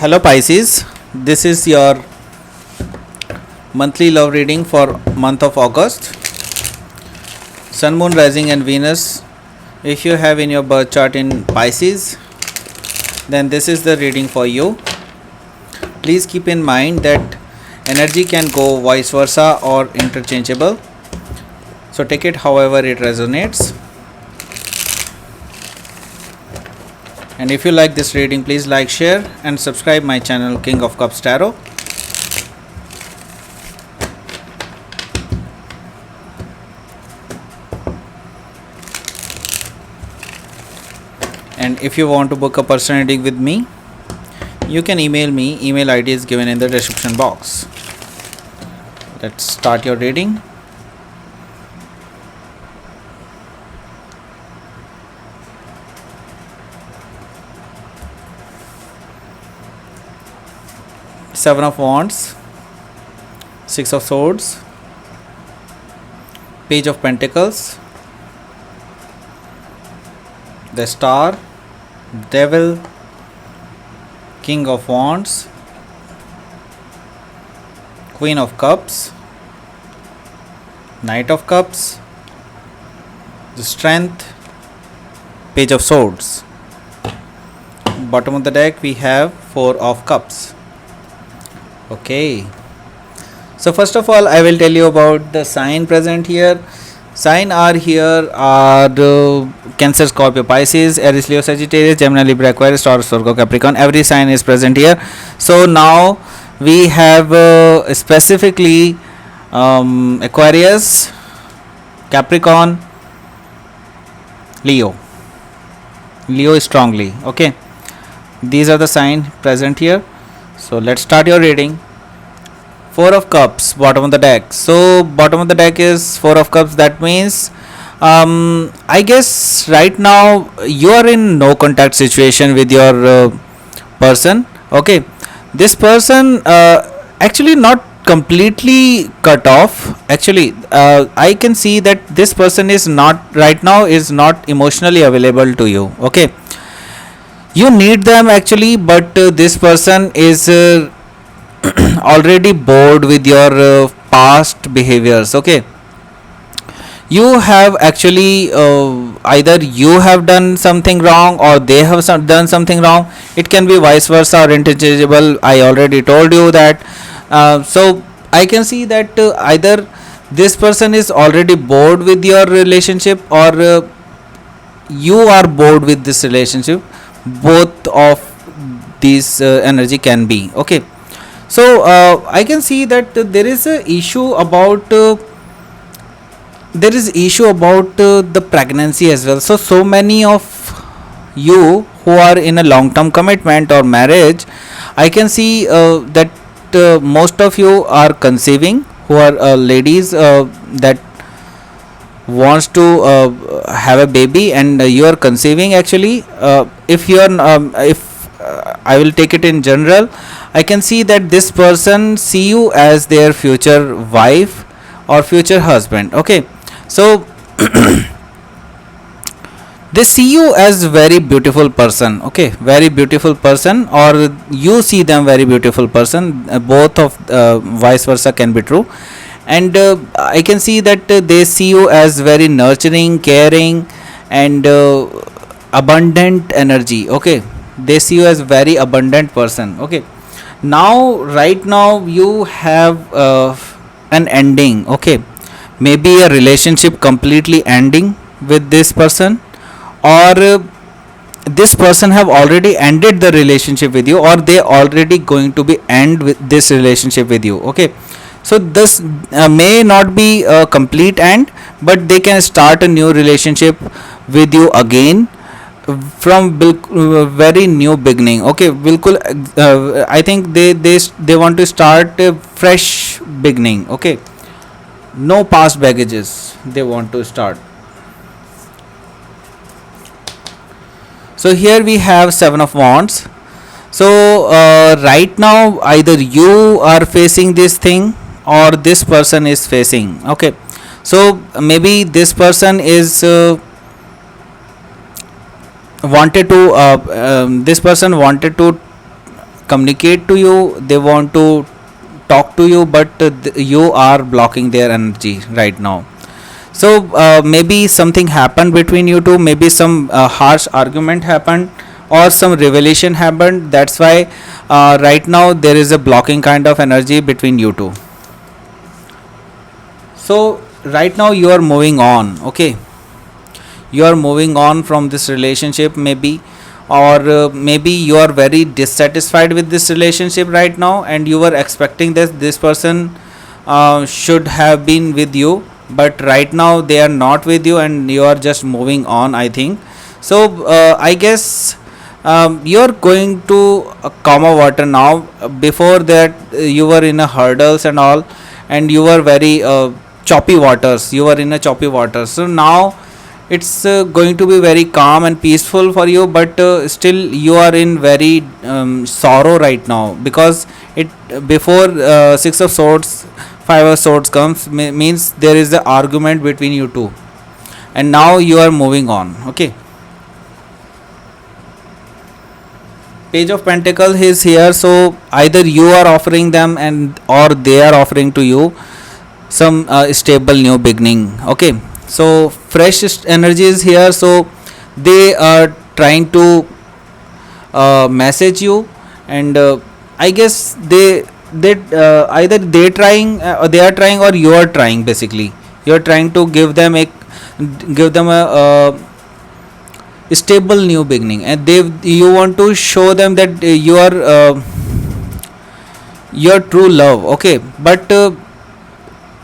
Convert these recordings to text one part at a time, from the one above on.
Hello Pisces, this is your monthly love reading for month of August. Sun, Moon, Rising and Venus. If you have in your birth chart in Pisces, then this is the reading for you. Please keep in mind that energy can go vice versa or interchangeable. So take it however it resonates. And if you like this reading, please like, share and subscribe my channel King of Cups Tarot. And if you want to book a personal reading with me, you can email me. Email ID is given in the description box. Let's start your reading. Seven of Wands, Six of Swords, Page of Pentacles, the Star, Devil, King of Wands, Queen of Cups, Knight of Cups, the Strength, Page of Swords. Bottom of the deck we have Four of Cups. Okay, so first of all I will tell you about the sign present here. Sign are here are Cancer, Scorpio, Pisces, Aries, Leo, Sagittarius, Gemini, Libra, Aquarius, Taurus, Virgo, Capricorn. Every sign is present here. So now we have specifically Aquarius, Capricorn, Leo strongly. Okay, these are the sign present here. So let's start your reading. Four of Cups, bottom of the deck. So bottom of the deck is Four of Cups. That means I guess right now you are in no contact situation with your person. Okay, this person actually not completely cut off. Actually I can see that this person is not right now is not emotionally available to you. Okay, you need them actually, but this person is already bored with your past behaviors. Okay, you have actually either you have done something wrong or they have done something wrong. It can be vice versa or interchangeable. I already told you that. So I can see that either this person is already bored with your relationship or you are bored with this relationship. Both of these energy can be. Okay, so I can see that there is a issue about the pregnancy as well. So many of you who are in a long term commitment or marriage, I can see that most of you are conceiving, who are ladies that wants to have a baby, and you are conceiving actually. If you are if I will take it in general, I can see that this person see you as their future wife or future husband. Okay, so they see you as very beautiful person. Okay, very beautiful person, or you see them very beautiful person. Both of vice versa can be true. And I can see that they see you as very nurturing, caring and abundant energy. Okay, they see you as very abundant person. Okay, now right now you have an ending. Okay, maybe a relationship completely ending with this person, or this person have already ended the relationship with you, or they already going to be end with this relationship with you. Okay, so this may not be a complete end, but they can start a new relationship with you again from very new beginning. Okay, bilkul I think they want to start a fresh beginning. Okay, no past baggages, they want to start. So here we have Seven of Wands. So right now either you are facing this thing or this person is facing. Okay, so maybe this person is wanted to this person wanted to communicate to you, they want to talk to you, but you are blocking their energy right now. So maybe something happened between you two, maybe some harsh argument happened, or some revelation happened. That's why right now there is a blocking kind of energy between you two. So right now you are moving on, okay? You are moving on from this relationship, maybe, or maybe you are very dissatisfied with this relationship right now, and you were expecting that this person should have been with you, but right now they are not with you and you are just moving on, I think. So I guess you are going to calmer water now. Before that you were in a hurdles and all, and you were very choppy waters, you were in a choppy water. So now it's going to be very calm and peaceful for you, but still you are in very sorrow right now, because it before six of swords, five of swords comes, means there is the argument between you two, and now you are moving on, okay? Page of Pentacles is here, so either you are offering them and or they are offering to you some stable new beginning, okay? So fresh energy is here, so they are trying to message you, and I guess they either they are trying, or you are trying. Basically you are trying to give them a stable new beginning, and you want to show them that you are your true love, okay? But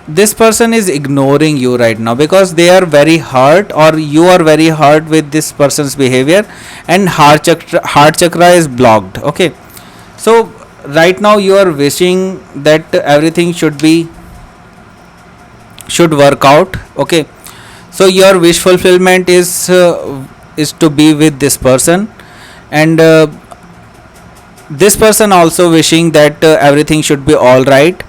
this person is ignoring you right now because they are very hurt, or you are very hurt with this person's behavior, and heart chakra is blocked, okay? So right now you are wishing that everything should work out, okay? So your wish fulfillment is to be with this person, and this person also wishing that everything should be all right,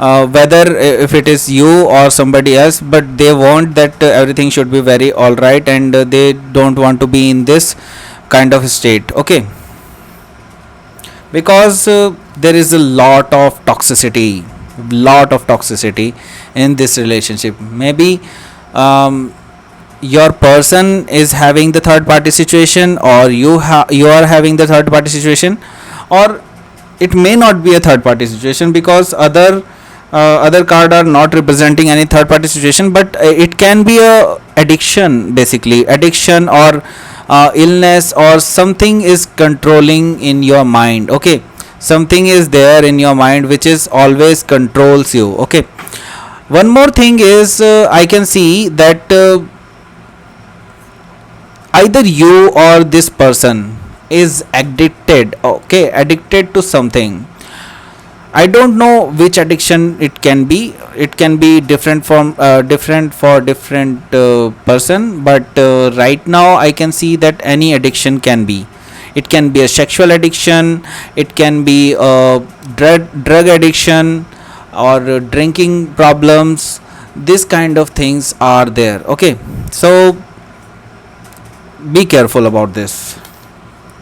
whether if it is you or somebody else, but they want that everything should be very all right, and they don't want to be in this kind of state, okay? Because there is a lot of toxicity in this relationship. Maybe your person is having the third party situation, or you are having the third party situation, or it may not be a third party situation, because other card are not representing any third party situation, but it can be a addiction, basically addiction, or illness, or something is controlling in your mind, okay? Something is there in your mind which is always controls you, okay? One more thing is I can see that either you or this person is addicted, okay? Addicted to something. I don't know which addiction it can be. It can be different for different person, but right now I can see that any addiction can be. It can be a sexual addiction, it can be a drug addiction, or drinking problems. This kind of things are there, okay? So be careful about this.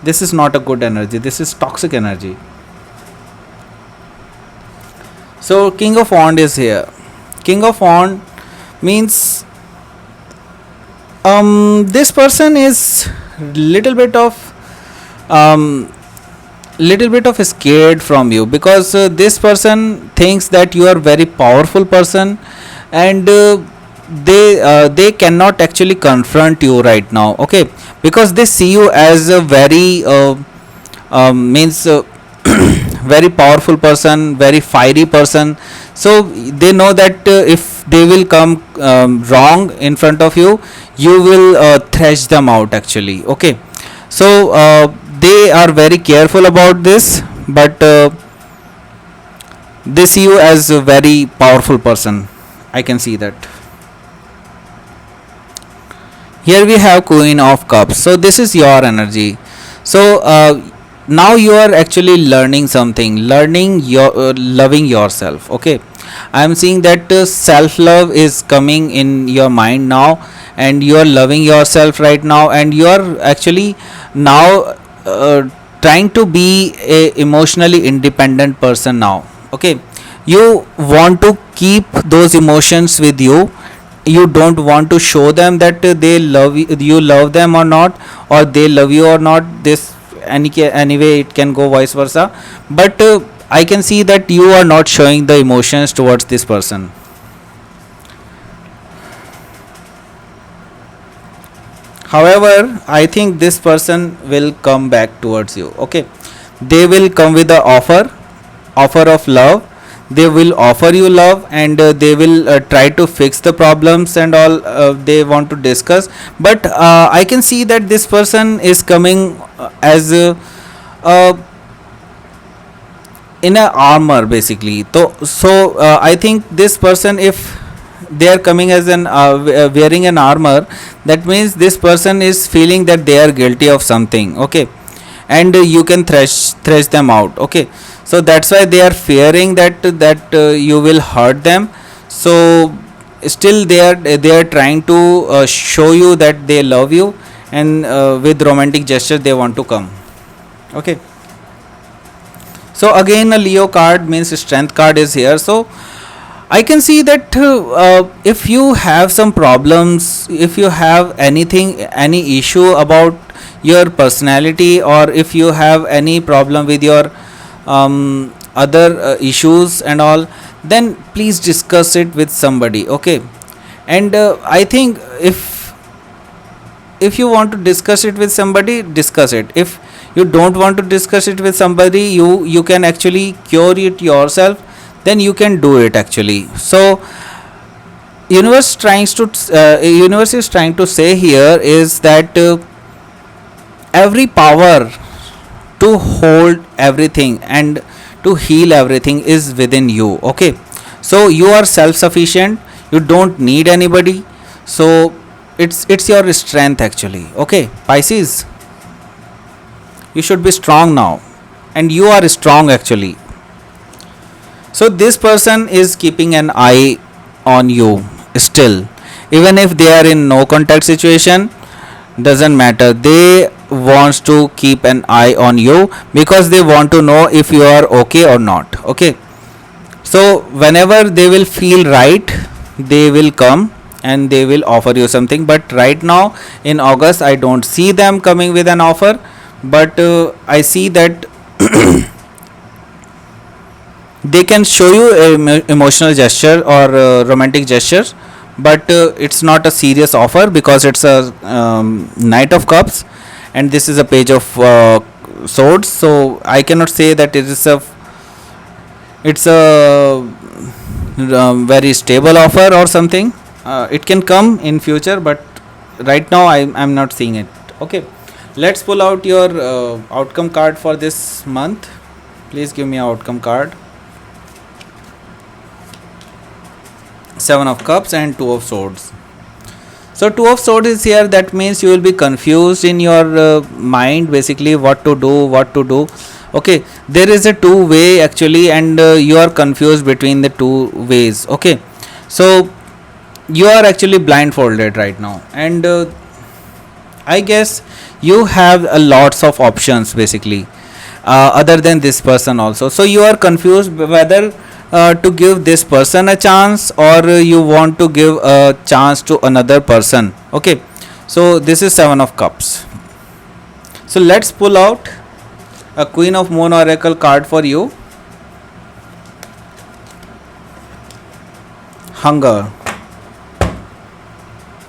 This is not a good energy, this is toxic energy. So King of Wand is here. King of Wand means this person is little bit of scared from you, because this person thinks that you are very powerful person, and they cannot actually confront you right now, okay? Because they see you as a very means very powerful person, very fiery person. So they know that if they will come wrong in front of you, you will thrash them out actually, okay? So they are very careful about this, but they see you as a very powerful person. I can see that. Here we have Queen of Cups. So this is your energy. So now you are actually learning something, learning your loving yourself, okay? I am seeing that self love is coming in your mind now, and you are loving yourself right now, and you are actually now trying to be a emotionally independent person now. Okay, you want to keep those emotions with you. You don't want to show them that they love you, you love them or not, or they love you or not. This anyway it can go vice versa, but I can see that you are not showing the emotions towards this person. However, I think this person will come back towards you. Okay, they will come with the offer of love. They will offer you love, and they will try to fix the problems and all they want to discuss. But I can see that this person is coming as uh, in a armor basically. So I think this person, if they are coming as an wearing an armor, that means this person is feeling that they are guilty of something. Okay, and you can thresh them out. Okay, so that's why they are fearing that you will hurt them. So still they are trying to show you that they love you, and with romantic gesture they want to come. Okay, so again a Leo card means strength card is here. So I can see that if you have some problems, if you have anything, any issue about your personality, or if you have any problem with your other issues and all, then please discuss it with somebody. Okay, and I think if you want to discuss it with somebody, discuss it. If you don't want to discuss it with somebody, you can actually cure it yourself, then you can do it actually. So universe is trying to say here is that every power to hold everything and to heal everything is within you. Okay, so you are self sufficient, you don't need anybody. So it's your strength actually. Okay, Pisces, you should be strong now, and you are strong actually. So this person is keeping an eye on you still, even if they are in no contact situation, doesn't matter. They wants to keep an eye on you because they want to know if you are okay or not. Okay, so whenever they will feel right, they will come and they will offer you something. But right now in August, I don't see them coming with an offer, but I see that they can show you emotional gesture or romantic gesture, but it's not a serious offer because it's a knight of cups, and this is a page of swords. So I cannot say that it's a very stable offer or something. It can come in future, but right now I'm not seeing it. Okay, let's pull out your outcome card for this month. Please give me an outcome card. Seven of Cups and Two of Swords. So Two of Swords is here. That means you will be confused in your mind, basically what to do. Okay, there is a two way actually, and you are confused between the two ways. Okay, so you are actually blindfolded right now, and I guess you have lots of options basically, other than this person also. So you are confused whether to give this person a chance, or you want to give a chance to another person. Okay, so this is Seven of Cups. So let's pull out a Queen of Moon Oracle card for you. Hunger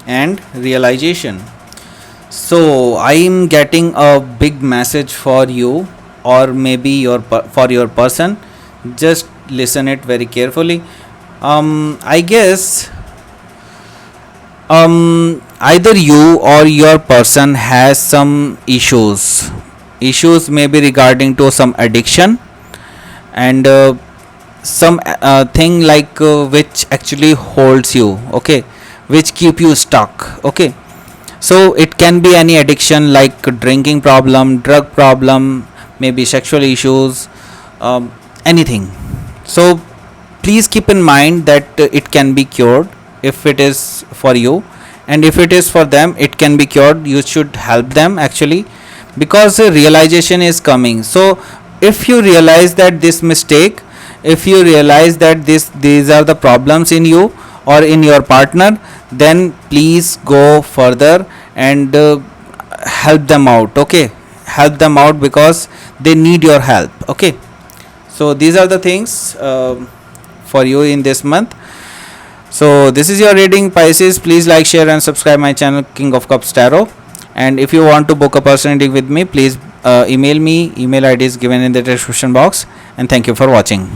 and realization. So I am getting a big message for you, or maybe for your person. Just listen it very carefully. I guess either you or your person has some issues maybe regarding to some addiction, and some thing like which actually holds you. Okay, which keep you stuck. Okay, so it can be any addiction like drinking problem, drug problem, maybe sexual issues, anything. So please keep in mind that it can be cured if it is for you, and if it is for them, it can be cured. You should help them actually, because realization is coming. So if you realize that this mistake, if you realize that these are the problems in you or in your partner, then please go further and help them out. Okay, help them out because they need your help. Okay, so these are the things for you in this month. So this is your reading, Pisces. Please like, share and subscribe my channel King of Cups Tarot. And if you want to book a personal reading with me, please email me. Email ID is given in the description box. And thank you for watching.